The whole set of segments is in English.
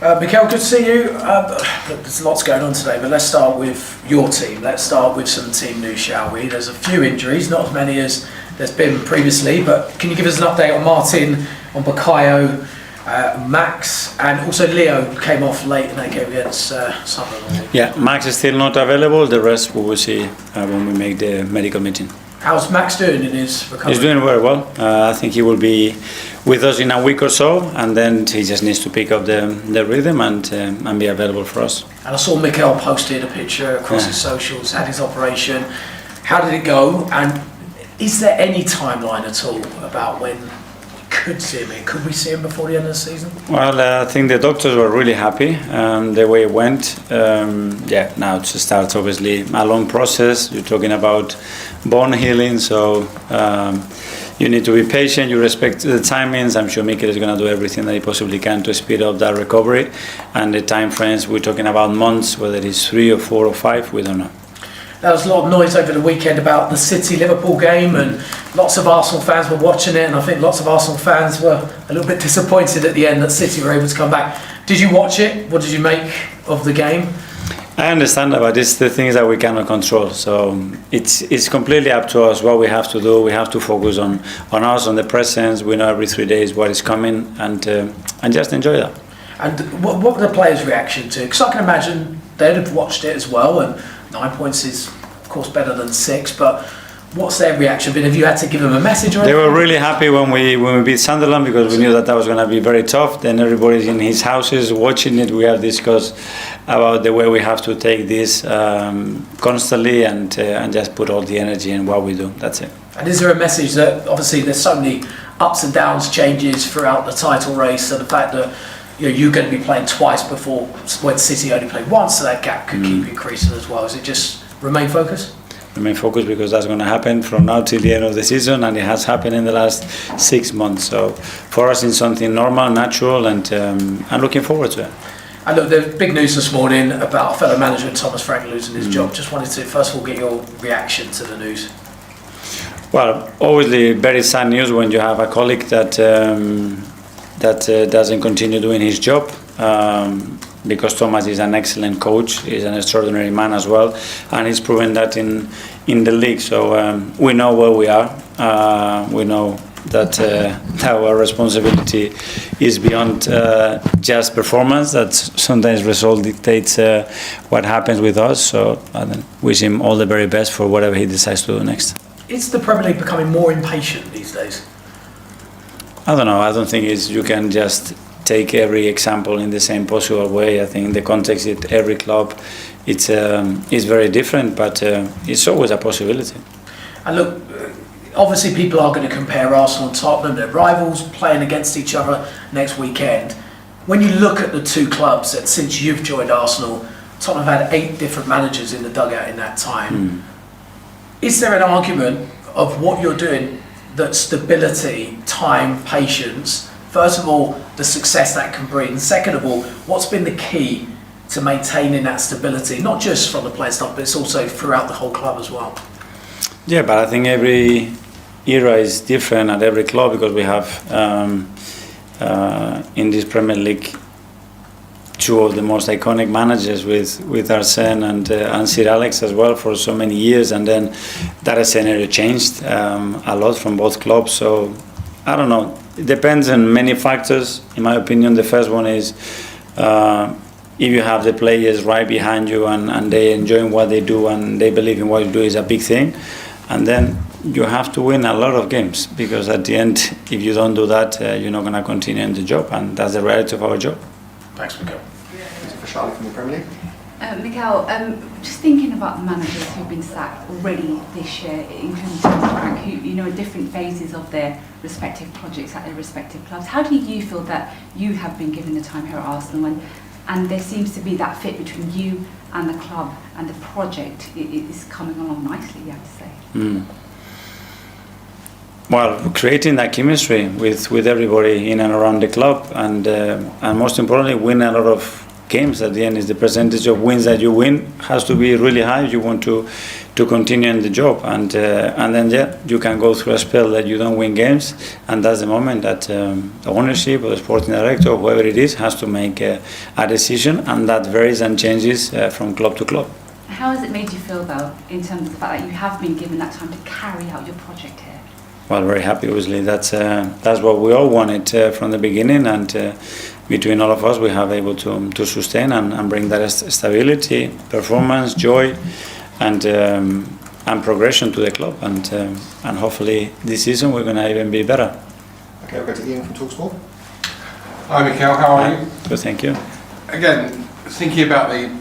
Mikel, good to see you. There's lots going on today, but let's start with your team. Let's start with some team news, shall we? There's a few injuries, not as many as there's been previously, but can you give us an update on Martin, on Bukayo, Max, and also Leo came off late in that game against Sunderland? Yeah, Max is still not available. The rest we will see when we make the medical meeting. How's Max doing in his recovery? He's doing very well. I think he will be with us in a week or so, and then he just needs to pick up the rhythm and be available for us. And I saw Mikel posted a picture across his socials, had his operation. How did it go? And is there any timeline at all about when we could see him in? Could we see him before the end of the season? Well, I think the doctors were really happy the way it went. Now it starts obviously a long process. You're talking about bone healing, so you need to be patient. You respect the timings. I'm sure Mikel is going to do everything that he possibly can to speed up that recovery. And the time frames, we're talking about months, whether it's 3 or 4 or 5, we don't know. There was a lot of noise over the weekend about the City-Liverpool game, and lots of Arsenal fans were watching it, and I think lots of Arsenal fans were a little bit disappointed at the end that City were able to come back. Did you watch it? What did you make of the game? I understand that, but it's the things that we cannot control. So it's completely up to us what we have to do. We have to focus on us, on the presence. We know every 3 days what is coming, and just enjoy that. And what were the players' reaction to it? Because I can imagine they'd have watched it as well, and 9 points is, of course, better than 6. But what's their reaction been? Have you had to give them a message or anything? They were really happy when we beat Sunderland, because we knew that was going to be very tough. Then everybody's in his houses watching it. We have discussed about the way we have to take this constantly and just put all the energy in what we do. That's it. And is there a message that, obviously there's so many ups and downs, changes throughout the title race, so the fact that you're going to be playing twice before, when City only played once, so that gap could keep increasing as well. Is it just remain focused? Remain focused, because that's going to happen from now till the end of the season, and it has happened in the last 6 months. So for us, it's something normal, natural, and I'm looking forward to it. And look, there's big news this morning about fellow manager Thomas Frank losing his job. Just wanted to first of all get your reaction to the news. Well, obviously very sad news when you have a colleague that doesn't continue doing his job, because Thomas is an excellent coach, he's an extraordinary man as well, and he's proven that in the league. So we know where we are. We know that our responsibility is beyond just performance, that sometimes result dictates what happens with us. So I wish him all the very best for whatever he decides to do next. Is the Premier League becoming more impatient these days? I don't know. I don't think you can just take every example in the same possible way. I think the context at every club it's very different, but it's always a possibility. And look, obviously people are going to compare Arsenal and Tottenham, they're rivals playing against each other next weekend. When you look at the two clubs, that since you've joined Arsenal, Tottenham have had 8 different managers in the dugout in that time. Is there an argument of what you're doing, that stability, time, patience, first of all, the success that can bring, and second of all, what's been the key to maintaining that stability, not just from the players' stuff, but it's also throughout the whole club as well? Yeah, but I think every era is different at every club, because we have in this Premier League 2 of the most iconic managers with Arsene and Sir Alex as well for so many years, and then that scenario changed a lot from both clubs. So I don't know, it depends on many factors. In my opinion, the first one is if you have the players right behind you and they enjoying what they do and they believe in what you do, is a big thing. And then you have to win a lot of games, because at the end, if you don't do that, you're not going to continue in the job, and that's the reality of our job. Thanks, Mikel. For Charlotte from the Premier League. Mikel, just thinking about the managers who've been sacked already this year, including Thomas Frank, who are different phases of their respective projects at their respective clubs. How do you feel that you have been given the time here at Arsenal, and there seems to be that fit between you and the club, and the project is coming along nicely, you have to say? Well, creating that chemistry with everybody in and around the club, and most importantly, win a lot of games. At the end, is the percentage of wins that you win has to be really high if you want to continue in the job. And then you can go through a spell that you don't win games, and that's the moment that the ownership or the sporting director or whoever it is has to make a decision, and that varies and changes from club to club. How has it made you feel, though, in terms of the fact that you have been given that time to carry out your project here? Well, very happy, obviously. That's what we all wanted from the beginning, and between all of us, we have able to sustain and bring that stability, performance, joy, and progression to the club. And hopefully this season we're going to even be better. Okay, we'll go to Ian from TalkSport. Hi, Mikel. How are you? Good, thank you. Again, thinking about the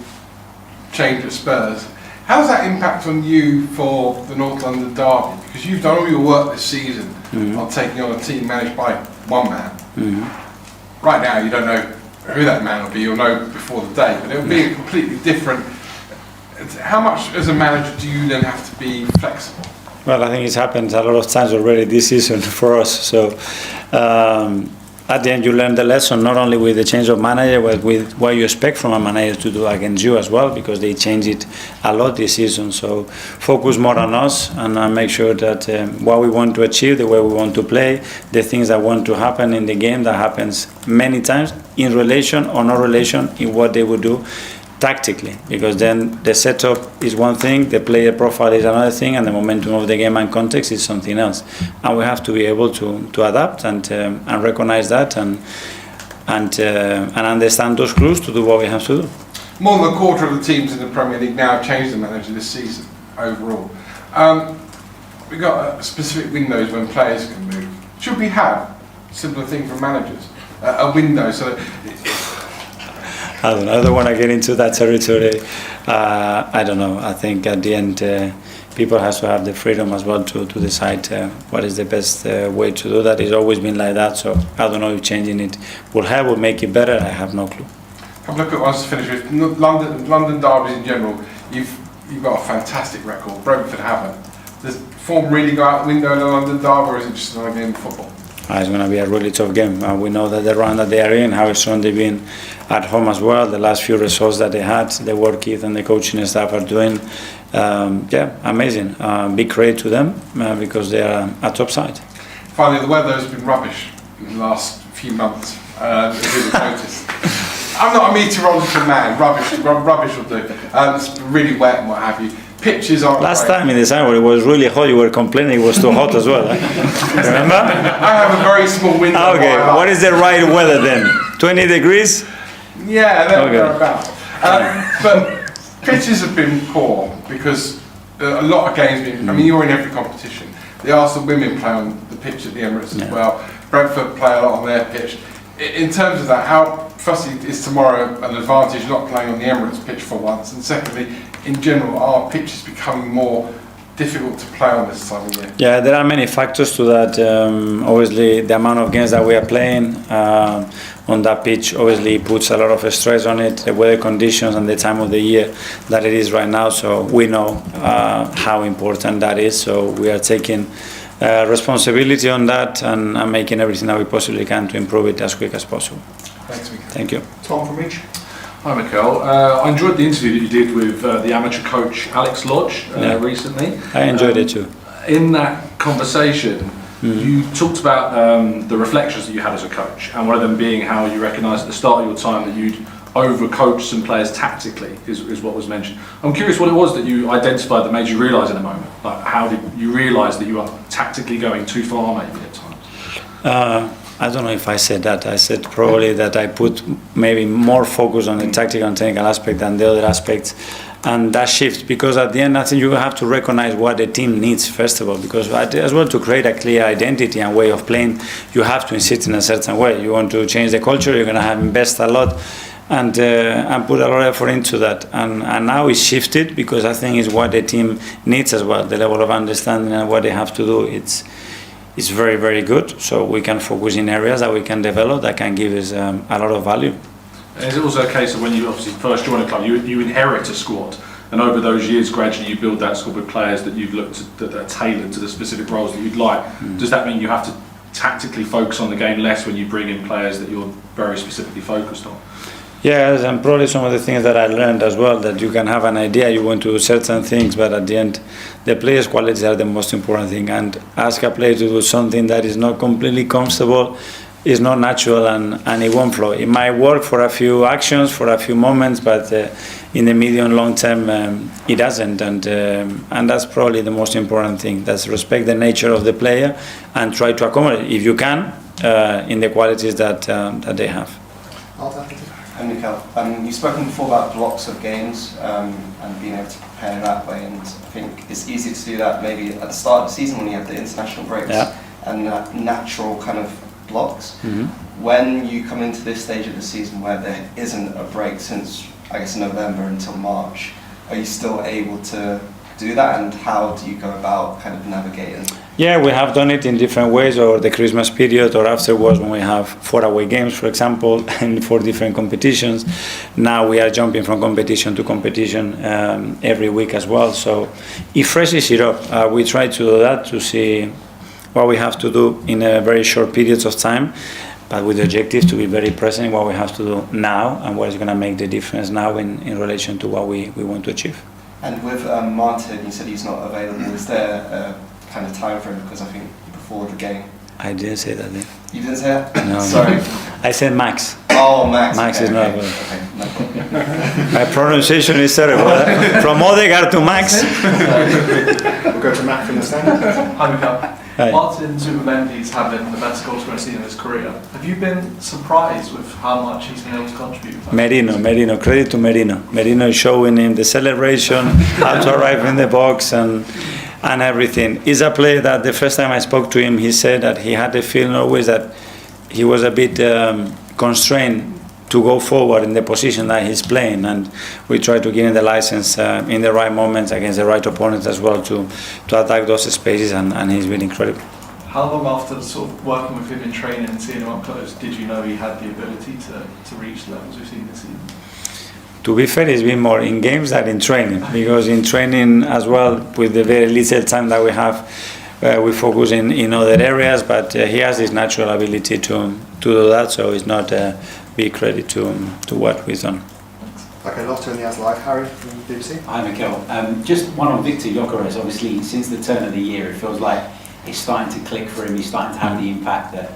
change at Spurs, how does that impact on you for the North London derby? Because you've done all your work this season on taking on a team managed by one man. Right now, you don't know who that man will be. You'll know before the day, but it will be a completely different. How much, as a manager, do you then have to be flexible? Well, I think it's happened a lot of times already this season for us. So at the end, you learn the lesson not only with the change of manager, but with what you expect from a manager to do against you as well, because they change it a lot this season. So focus more on us and make sure that what we want to achieve, the way we want to play, the things that want to happen in the game, that happens many times in relation or no relation in what they would do tactically, because then the setup is one thing, the player profile is another thing, and the momentum of the game and context is something else. And we have to be able to adapt and recognize that and understand those clues to do what we have to do. More than a quarter of the teams in the Premier League now have changed the manager this season overall. We've got specific windows when players can move. Should we have a similar thing for managers? A window so that I don't want to get into that territory. I don't know. I think at the end, people have to have the freedom as well to decide what is the best way to do that. It's always been like that, so I don't know if changing it will help or make it better. I have no clue. Have a look at us to finish with. London derbies in general, you've got a fantastic record. Brentford haven't. Does form really go out the window in a London derby, or is it just another game of football? It's going to be a really tough game. We know that the run that they are in, how strong they've been at home as well. The last few results that they had, the work Keith and the coaching staff are doing, amazing. Big credit to them because they are a top side. Finally, the weather has been rubbish in the last few months. As you've noticed. I'm not a meteorological man. Rubbish will do. It's really wet and what have you. Pitches aren't Last great. time in the summer it was really hot. You were complaining it was too hot as well. Remember? I have a very small window. Okay, what is the right weather then? 20 degrees? Yeah, thereabouts. But pitches have been poor because a lot of games been. I mean, you're in every competition. The Arsenal women play on the pitch at the Emirates as well. Brentford play a lot on their pitch. In terms of that, how firstly is tomorrow an advantage not playing on the Emirates pitch for once, and secondly, in general, are pitches becoming more difficult to play on this time of year? Yeah, there are many factors to that. Obviously, the amount of games that we are playing on that pitch obviously puts a lot of stress on it, the weather conditions and the time of the year that it is right now. So we know how important that is. So we are taking responsibility on that and making everything that we possibly can to improve it as quick as possible. Thanks, Mikel. Thank you. Tom from Reach. Hi Mikel, I enjoyed the interview that you did with the amateur coach Alex Lodge recently. I enjoyed it too. In that conversation, you talked about the reflections that you had as a coach, and one of them being how you recognised at the start of your time that you'd overcoached some players tactically, is what was mentioned. I'm curious what it was that you identified that made you realise in a moment. Like, how did you realise that you are tactically going too far maybe at times? I don't know if I said that. I said probably that I put maybe more focus on the tactical and technical aspect than the other aspects. And that shift, because at the end I think you have to recognize what the team needs first of all, because as well to create a clear identity and way of playing, you have to insist in a certain way. You want to change the culture, you're going to have invest a lot and put a lot of effort into that. And now it's shifted because I think it's what the team needs as well, the level of understanding and what they have to do. It's very, very good. So we can focus in areas that we can develop that can give us a lot of value. And is it also a case of when you obviously first join a club, you inherit a squad, and over those years gradually you build that squad with players that you've looked at that are tailored to the specific roles that you'd like. Does that mean you have to tactically focus on the game less when you bring in players that you're very specifically focused on? Yes, and probably some of the things that I learned as well, that you can have an idea, you want to do certain things, but at the end, the players' qualities are the most important thing. And ask a player to do something that is not completely comfortable, is not natural, and it won't flow. It might work for a few actions, for a few moments, but in the medium long term, it doesn't. And that's probably the most important thing. That's respect the nature of the player and try to accommodate, if you can, in the qualities that they have. And Mikel, you've spoken before about blocks of games and being able to prepare that way, and I think it's easy to do that maybe at the start of the season when you have the international breaks and natural kind of blocks. When you come into this stage of the season where there isn't a break since, I guess, November until March, are you still able to do that, and how do you go about kind of navigating? Yeah, we have done it in different ways, or the Christmas period, or afterwards when we have 4 away games, for example, and 4 different competitions. Now we are jumping from competition to competition every week as well, so it freshes it up. We try to do that to see what we have to do in a very short periods of time, but with the objective to be very present in what we have to do now and what is going to make the difference now in relation to what we want to achieve. And with Martin, you said he's not available. Is there a kind of time frame? Because I think before the game. I didn't say that then. You didn't say that? No. Sorry. I said Max. Oh, Max. Max is not available. Okay, no problem. My pronunciation is terrible. From Odegaard to Max. We'll go to Matt from the stand. Hi, Mikel. Hi. Martin Zubimendi's having the best goal scorer in his career. Have you been surprised with how much he's been able to contribute? Merino, credit to Merino. Merino is showing him the celebration, how to arrive in the box and everything. He's a player that the first time I spoke to him, he said that he had the feeling always that he was a bit constrained to go forward in the position that he's playing, and we try to give him the license in the right moments against the right opponents as well to attack those spaces, and he's been incredible. How long after sort of working with him in training and seeing him up close did you know he had the ability to reach the levels we've seen this season? To be fair, it's been more in games than in training, because in training as well, with the very little time that we have, we focus in other areas, but he has this natural ability to do that, so it's not big credit to what we've done. Okay, Lotto in the As Live. Harry from BBC. Hi, Mikel. Just one on Victor Gyökeres. Obviously, since the turn of the year, it feels like it's starting to click for him. He's starting to have the impact that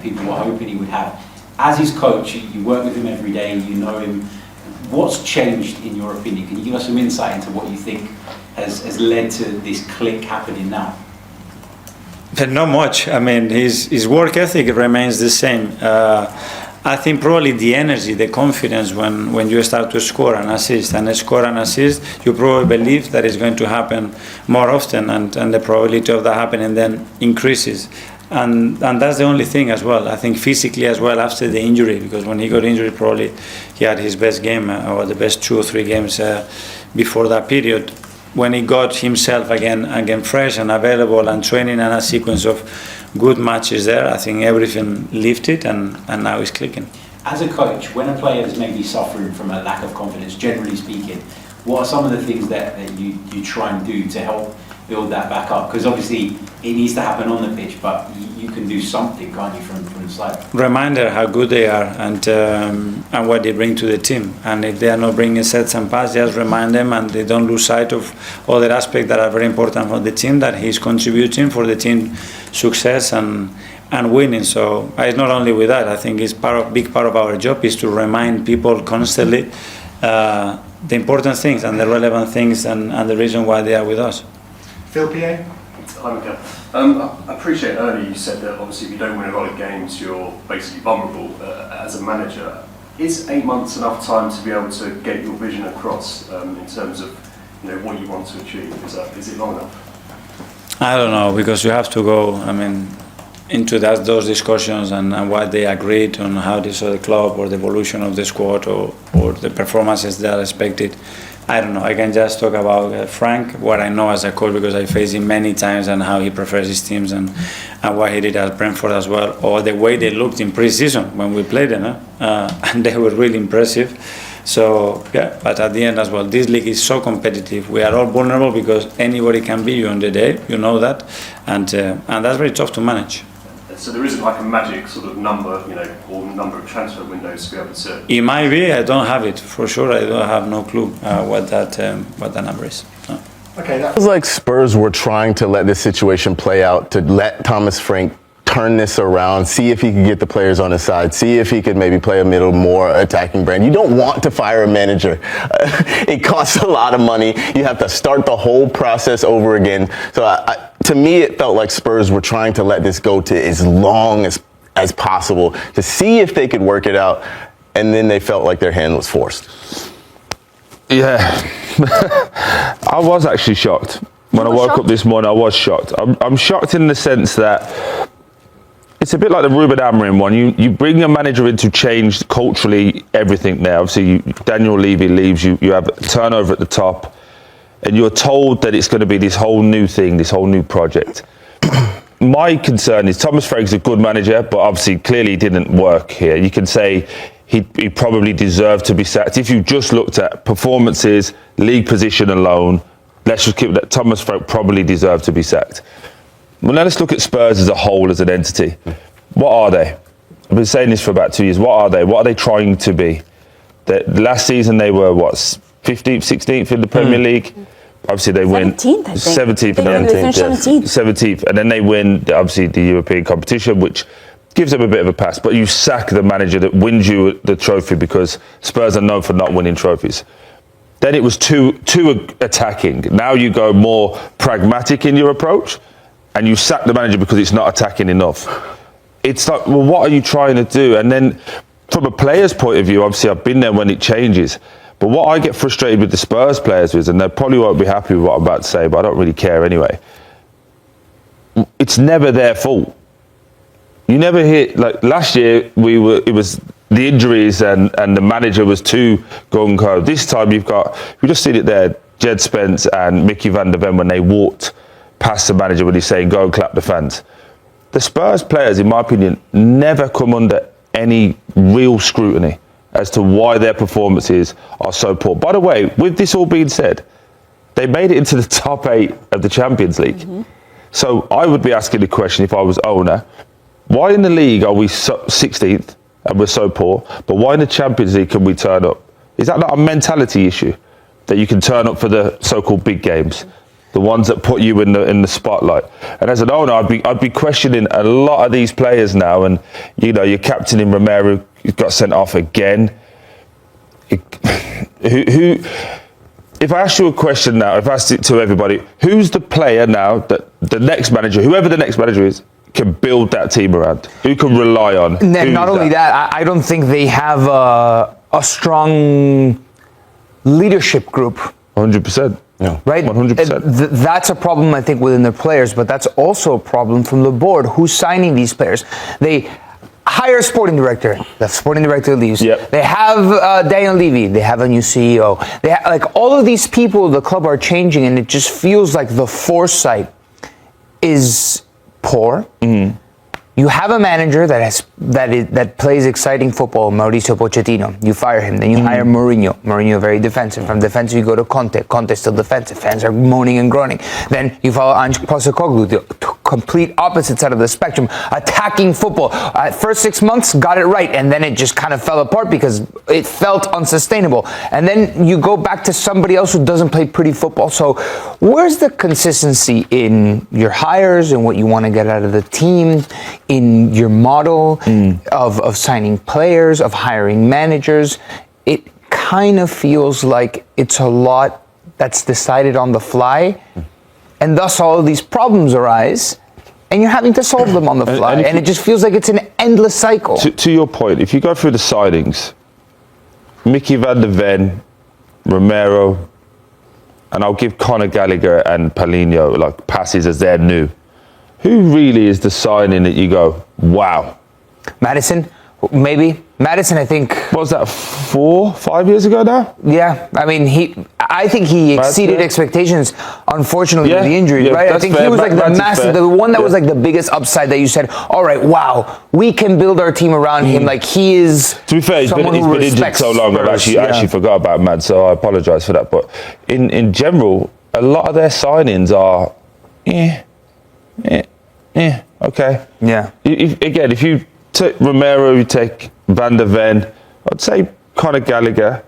people were hoping he would have. As his coach, you work with him every day. You know him. What's changed in your opinion? Can you give us some insight into what you think has led to this click happening now? Not much. I mean, his work ethic remains the same. I think probably the energy, the confidence when you start to score and assist, you probably believe that it's going to happen more often, and the probability of that happening then increases. And that's the only thing as well. I think physically as well after the injury, because when he got injured, probably he had his best game or the best 2 or 3 games before that period. When he got himself again fresh and available and training and a sequence of good matches there, I think everything lifted and now it's clicking. As a coach, when a player is maybe suffering from a lack of confidence, generally speaking, what are some of the things that you try and do to help build that back up? Because obviously it needs to happen on the pitch, but you can do something, can't you, from the side? Reminder how good they are and what they bring to the team. And if they are not bringing sets and passes, just remind them, and they don't lose sight of other aspects that are very important for the team, that he's contributing for the team success and winning. So it's not only with that. I think it's big part of our job is to remind people constantly the important things and the relevant things and the reason why they are with us. Phil PA. Hi, Mikel. I appreciate earlier you said that obviously if you don't win a lot of games, you're basically vulnerable as a manager. Is 8 months enough time to be able to get your vision across in terms of what you want to achieve? Is it long enough? I don't know, because you have to go, into those discussions and what they agreed on, how they saw the club or the evolution of the squad or the performances that are expected. I don't know. I can just talk about Frank, what I know as a coach, because I faced him many times, and how he prefers his teams and what he did at Brentford as well, or the way they looked in pre-season when we played them, and they were really impressive. So yeah, but at the end as well, this league is so competitive. We are all vulnerable because anybody can be you on the day, you know that, and that's very tough to manage. So there isn't like a magic sort of number, you know, or number of transfer windows to be able to. It might be. I don't have it for sure. I don't have no clue what that number is. No. Okay, It was like Spurs were trying to let this situation play out, to let Thomas Frank turn this around, see if he could get the players on his side, see if he could maybe play a middle, more attacking brand. You don't want to fire a manager. It costs a lot of money. You have to start the whole process over again. So to me, it felt like Spurs were trying to let this go to as long as possible to see if they could work it out. And then they felt like their hand was forced. Yeah, I was actually shocked. When I woke up this morning, I was shocked. I'm shocked in the sense that it's a bit like the Ruben Amorim one. You bring a manager in to change culturally everything there. Obviously, Daniel Levy leaves, you have turnover at the top, and you're told that it's going to be this whole new thing, this whole new project. My concern is Thomas Frank's a good manager, but obviously clearly didn't work here. You can say he probably deserved to be sacked. If you just looked at performances, league position alone, let's just keep that. Thomas Frank probably deserved to be sacked. Well, now let's look at Spurs as a whole, as an entity. What are they? I've been saying this for about 2 years. What are they? What are they trying to be? Last season they were, 15th, 16th in the Premier League? Obviously they win 17th, I think. 17th, 17th, and then they win, obviously, the European competition, which gives them a bit of a pass. But you sack the manager that wins you the trophy, because Spurs are known for not winning trophies. Then it was too attacking. Now you go more pragmatic in your approach, and you sack the manager because it's not attacking enough. It's like, well, what are you trying to do? And then from a player's point of view, obviously I've been there when it changes. But what I get frustrated with the Spurs players is, and they probably won't be happy with what I'm about to say, but I don't really care anyway. It's never their fault. You never hear, like last year, it was the injuries and the manager was too gung-ho. This time we just seen it there, Jed Spence and Mickey van der Ven when they walked past the manager when he's saying, go and clap the fans. The Spurs players, in my opinion, never come under any real scrutiny as to why their performances are so poor. By the way, with this all being said, they made it into the top 8 of the Champions League. Mm-hmm. So I would be asking the question, if I was owner, why in the league are we 16th and we're so poor, but why in the Champions League can we turn up? Is that not a mentality issue, that you can turn up for the so-called big games? The ones that put you in the spotlight. And as an owner, I'd be questioning a lot of these players now. And you know, your captain in Romero got sent off again. If I ask you a question now, if I asked it to everybody, who's the player now that the next manager, whoever the next manager is, can build that team around? Who can rely on? And then not only that, I don't think they have a strong leadership group. 100%. No. Right? 100%. That's a problem, I think, within their players, but that's also a problem from the board. Who's signing these players? They hire a sporting director. The sporting director leaves. Yep. They have Daniel Levy. They have a new CEO. Like all of these people, the club are changing, and it just feels like the foresight is poor. Mm-hmm. You have a manager that plays exciting football, Mauricio Pochettino. You fire him, then you hire Mourinho. Mourinho very defensive. From defensive, you go to Conte. Conte still defensive. Fans are moaning and groaning. Then you follow Ange Postecoglou, the complete opposite side of the spectrum, attacking football. First 6 months, got it right, and then it just kind of fell apart because it felt unsustainable. And then you go back to somebody else who doesn't play pretty football. So where's the consistency in your hires and what you want to get out of the team, in your model of signing players, of hiring managers? It kind of feels like it's a lot that's decided on the fly, and thus all of these problems arise, and you're having to solve them on the fly, and it just feels like it's an endless cycle. To your point, if you go through the signings, Mickey van der Ven, Romero, and I'll give Conor Gallagher and Paulinho like passes as they're new. Who really is the signing that you go, wow? Madison, maybe. Madison, I think. What was that, 4-5 years ago now? Yeah, I mean, I think he exceeded expectations, unfortunately, with the injuries, right? I think he was like the one that was like the biggest upside that you said, all right, wow, we can build our team around him. Like, he is. To be fair, he's been injured so long, I've actually forgot about Mad, so I apologise for that. But in general, a lot of their signings are, Okay. Yeah. Again, if you take Romero, you take Van der Ven, I'd say Conor Gallagher.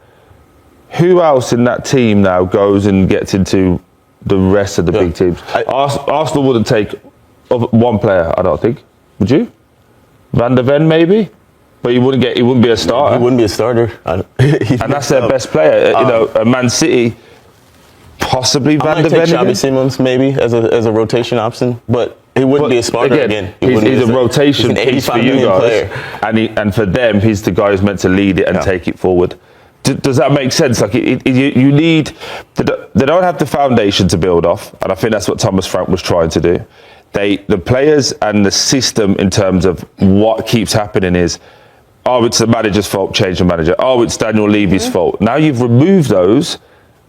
Who else in that team now goes and gets into the rest of the big teams? Arsenal wouldn't take one player, I don't think. Would you? Van der Ven maybe? But he wouldn't be a starter. He wouldn't be a starter. And that's their best player. Man City, possibly Van der Ven. Xabi Simons maybe as a rotation option, but he wouldn't be a starter again. He's a rotation piece for you guys, and for them, he's the guy who's meant to lead it and take it forward. Does that make sense? Like you need, they don't have the foundation to build off, and I think that's what Thomas Frank was trying to do. The players and the system in terms of what keeps happening is, oh, it's the manager's fault, change the manager. Oh, it's Daniel Levy's fault. Now you've removed those.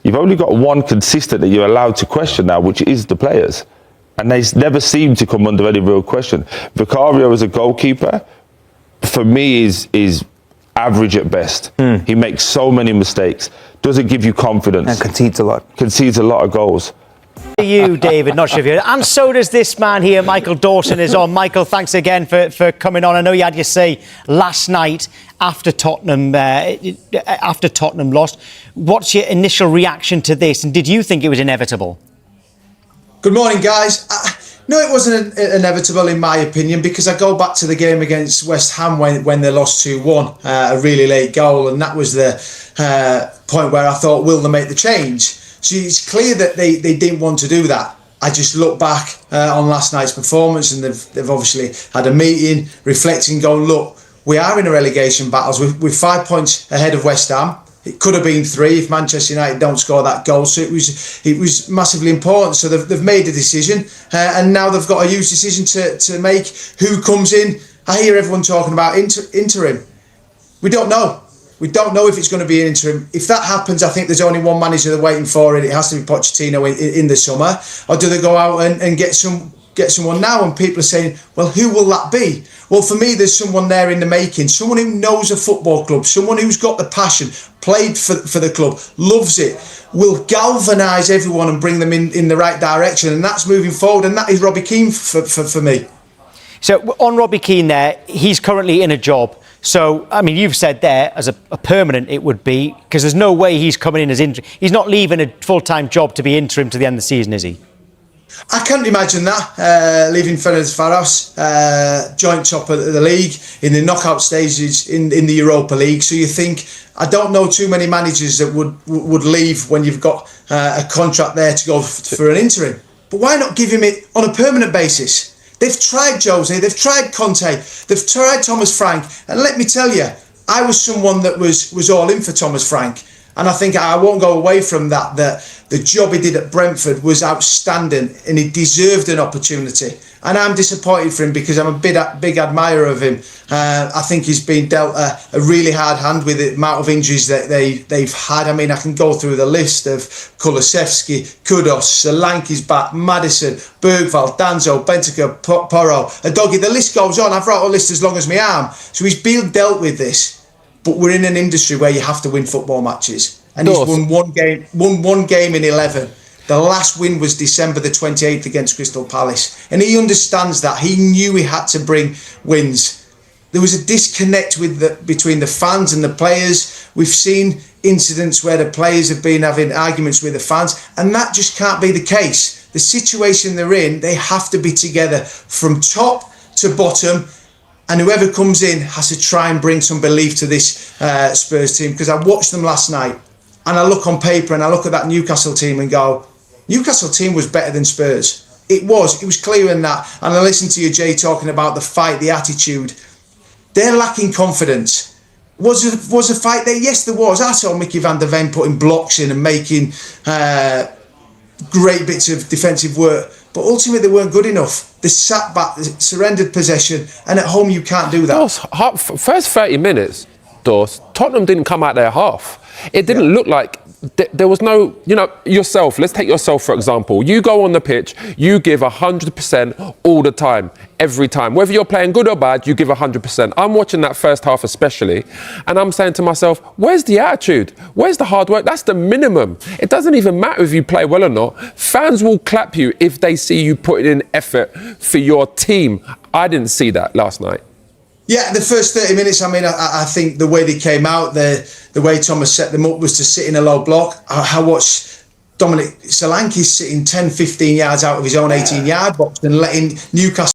You've only got one consistent that you're allowed to question now, which is the players. And they never seem to come under any real question. Vicario as a goalkeeper, for me, is average at best. He makes so many mistakes. Doesn't give you confidence. And concedes a lot. Concedes a lot of goals. You, David, not sure if you. And so does this man here, Michael Dawson is on. Michael, thanks again for coming on. I know you had your say last night after Tottenham lost. What's your initial reaction to this? And did you think it was inevitable? Good morning, guys. No, it wasn't inevitable in my opinion, because I go back to the game against West Ham when they lost 2-1, a really late goal, and that was the point where I thought, will they make the change? So it's clear that they didn't want to do that. I just look back on last night's performance, and they've obviously had a meeting, reflecting, going, look, we are in a relegation battles. We're 5 points ahead of West Ham. It could have been 3 if Manchester United don't score that goal. So it was massively important. So they've made a decision, and now they've got a huge decision to make. Who comes in? I hear everyone talking about interim. We don't know. We don't know if it's going to be an interim. If that happens, I think there's only one manager they're waiting for, and it has to be Pochettino in the summer. Or do they go out and get someone now? And people are saying, well, who will that be? Well, for me, there's someone there in the making, someone who knows a football club, someone who's got the passion, played for the club, loves it, will galvanise everyone and bring them in the right direction, and that's moving forward, and that is Robbie Keane for me. So on Robbie Keane there, he's currently in a job. So, I mean, you've said there, as a permanent it would be, because there's no way he's coming in as interim. He's not leaving a full-time job to be interim to the end of the season, is he? I can't imagine that, leaving Ferencvaros, joint top of the league, in the knockout stages in the Europa League. So you think, I don't know too many managers that would leave when you've got a contract there to go for an interim. But why not give him it on a permanent basis? They've tried Jose, they've tried Conte, they've tried Thomas Frank, and let me tell you, I was someone that was all in for Thomas Frank, and I think I won't go away from that the job he did at Brentford was outstanding, and he deserved an opportunity. And I'm disappointed for him because I'm a big admirer of him. I think he's been dealt a really hard hand with the amount of injuries that they've had. I mean, I can go through the list of Kulusevski, Kudos, Solanke's back, Maddison, Bergvall, Danzo, Bentancur, Porro, Udogie. The list goes on. I've wrote a list as long as my arm. So he's been dealt with this. But we're in an industry where you have to win football matches. And he's won one game in 11. The last win was December the 28th against Crystal Palace. And he understands that. He knew he had to bring wins. There was a disconnect between the fans and the players. We've seen incidents where the players have been having arguments with the fans, and that just can't be the case. The situation they're in, they have to be together from top to bottom, and whoever comes in has to try and bring some belief to this Spurs team, because I watched them last night and I look on paper and I look at that Newcastle team and go, Newcastle team was better than Spurs. It was clear in that. And I listened to you, Jay, talking about the fight, the attitude. They're lacking confidence. Was a fight there? Yes, there was. I saw Mickey van der Ven putting blocks in and making great bits of defensive work. But ultimately, they weren't good enough. They sat back, they surrendered possession, and at home you can't do that. First 30 minutes, Tottenham didn't come out their half. It didn't look like there was no, you know, yourself. Let's take yourself for example. You go on the pitch, you give 100% all the time, every time. Whether you're playing good or bad, you give 100%. I'm watching that first half especially, and I'm saying to myself, where's the attitude? Where's the hard work? That's the minimum. It doesn't even matter if you play well or not. Fans will clap you if they see you putting in effort for your team. I didn't see that last night. Yeah, the first 30 minutes, I mean, I think the way they came out, the way Thomas set them up was to sit in a low block. I watched Dominic Solanke sitting 10, 15 yards out of his own 18-yard box and letting Newcastle